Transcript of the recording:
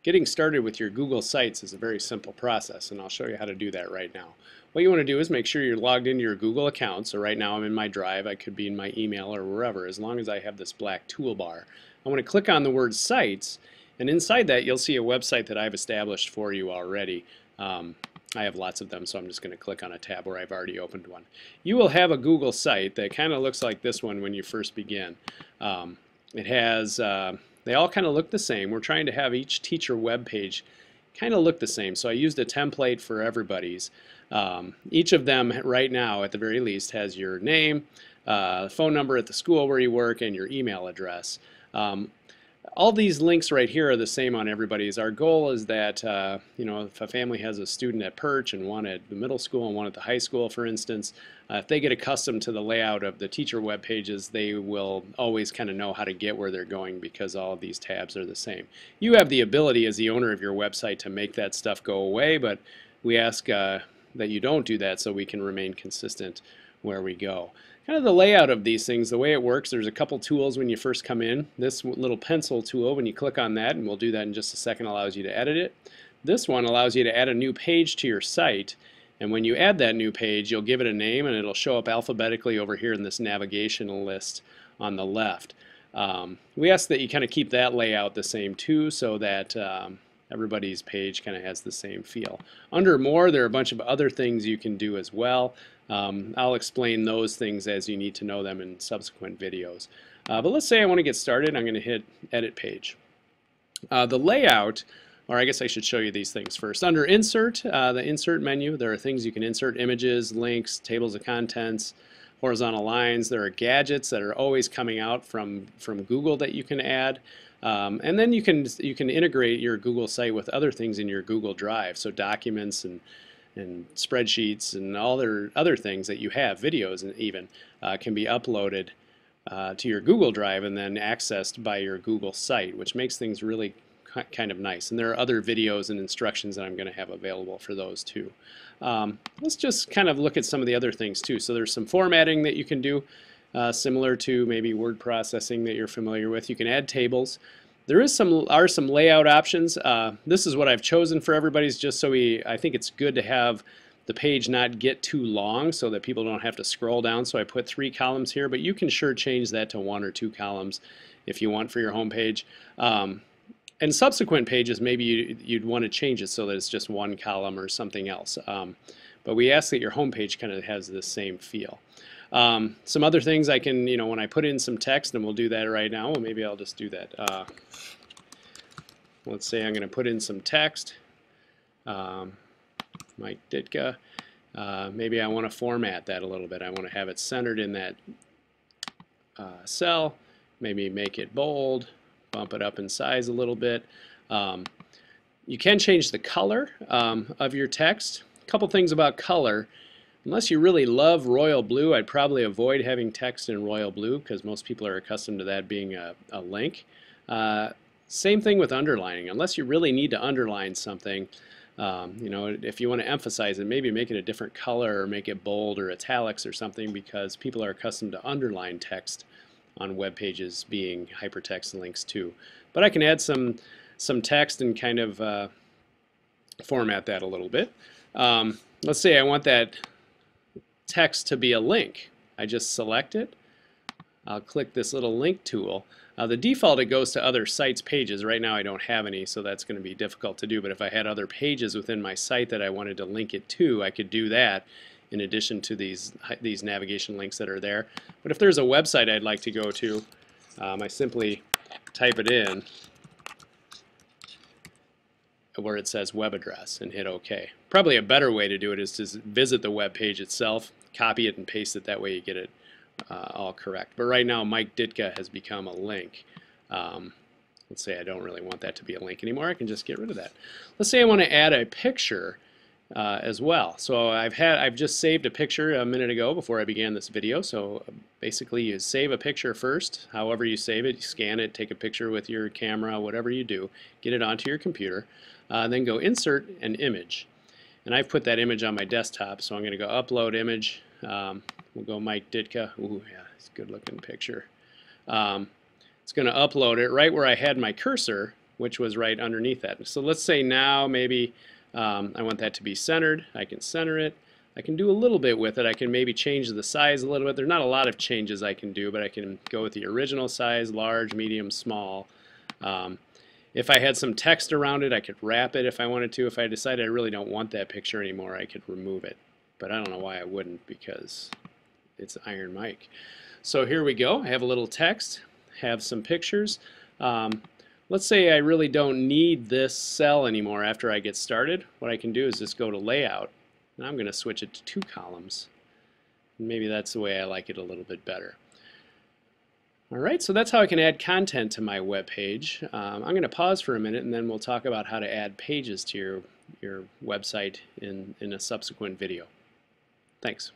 Getting started with your Google Sites is a very simple process, and I'll show you how to do that right now. What you want to do is make sure you're logged into your Google account. So right now I'm in my Drive, I could be in my email or wherever, as long as I have this black toolbar. I want to click on the word Sites, and inside that you'll see a website that I've established for you already. I have lots of them, so I'm just going to click on a tab where I've already opened one. You will have a Google site that kind of looks like this one when you first begin. It has they all kind of look the same. We're trying to have each teacher web page kind of look the same. So I used a template for everybody's. Each of them right now, at the very least, has your name, phone number at the school where you work, and your email address. All these links right here are the same on everybody's. Our goal is that if a family has a student at Perch and one at the middle school and one at the high school, for instance, if they get accustomed to the layout of the teacher web pages, they will always kind of know how to get where they're going because all of these tabs are the same. You have the ability as the owner of your website to make that stuff go away, but we ask that you don't do that so we can remain consistent where we go. Kind of the layout of these things, the way it works, there's a couple tools when you first come in. This little pencil tool, when you click on that, and we'll do that in just a second, allows you to edit it. This one allows you to add a new page to your site, and when you add that new page, you'll give it a name and it'll show up alphabetically over here in this navigational list on the left. We ask that you kind of keep that layout the same too, so that everybody's page kind of has the same feel. Under More, there are a bunch of other things you can do as well. I'll explain those things as you need to know them in subsequent videos. But let's say I want to get started. I'm going to hit Edit Page. The layout, or I guess I should show you these things first. Under Insert, the Insert menu, there are things you can insert: images, links, tables of contents, horizontal lines. There are gadgets that are always coming out from Google that you can add. And then you can integrate your Google site with other things in your Google Drive, so documents and spreadsheets and all other things that you have, videos and even, can be uploaded to your Google Drive and then accessed by your Google site, which makes things really kind of nice. And there are other videos and instructions that I'm going to have available for those too. Let's just kind of look at some of the other things too. So there's some formatting that you can do, similar to maybe word processing that you're familiar with. You can add tables. There are some layout options. This is what I've chosen for everybody's, just so I think it's good to have the page not get too long so that people don't have to scroll down. So I put 3 columns here, but you can sure change that to 1 or 2 columns if you want for your home page. And subsequent pages, maybe you'd want to change it so that it's just 1 column or something else. But we ask that your home page kind of has the same feel. Some other things I can, when I put in some text, and we'll do that right now, well, maybe I'll just do that. Let's say I'm going to put in some text, Mike Ditka. Maybe I want to format that a little bit. I want to have it centered in that cell, maybe make it bold, bump it up in size a little bit. You can change the color of your text. A couple things about color. Unless you really love royal blue, I'd probably avoid having text in royal blue because most people are accustomed to that being a link. Same thing with underlining. Unless you really need to underline something, if you want to emphasize it, maybe make it a different color or make it bold or italics or something, because people are accustomed to underline text on web pages being hypertext links too. But I can add some text and kind of format that a little bit. Let's say I want that text to be a link. I just select it. I'll click this little link tool. The default, it goes to other sites pages. Right now I don't have any, so that's going to be difficult to do. But if I had other pages within my site that I wanted to link it to, I could do that in addition to these navigation links that are there. But if there's a website I'd like to go to, I simply type it in where it says web address and hit OK. Probably a better way to do it is to visit the web page itself, copy it and paste it. That way you get it all correct. But right now Mike Ditka has become a link. Let's say I don't really want that to be a link anymore. I can just get rid of that. Let's say I want to add a picture as well. So I've just saved a picture a minute ago before I began this video. So basically you save a picture first. However you save it, you scan it, take a picture with your camera, whatever you do, get it onto your computer, then go insert an image. And I've put that image on my desktop, so I'm going to go upload image. We'll go Mike Ditka. Ooh, yeah, it's a good looking picture. It's going to upload it right where I had my cursor which was right underneath that. So let's say now maybe I want that to be centered. I can center it. I can do a little bit with it. I can maybe change the size a little bit. There's not a lot of changes I can do, but I can go with the original size, large, medium, small. If I had some text around it, I could wrap it if I wanted to. If I decided I really don't want that picture anymore, I could remove it. But I don't know why I wouldn't, because it's Iron Mike. So here we go. I have a little text, have some pictures. Let's say I really don't need this cell anymore after I get started. What I can do is just go to Layout, and I'm going to switch it to 2 columns. Maybe that's the way I like it a little bit better. Alright, so that's how I can add content to my web page. I'm going to pause for a minute, and then we'll talk about how to add pages to your website in a subsequent video. Thanks.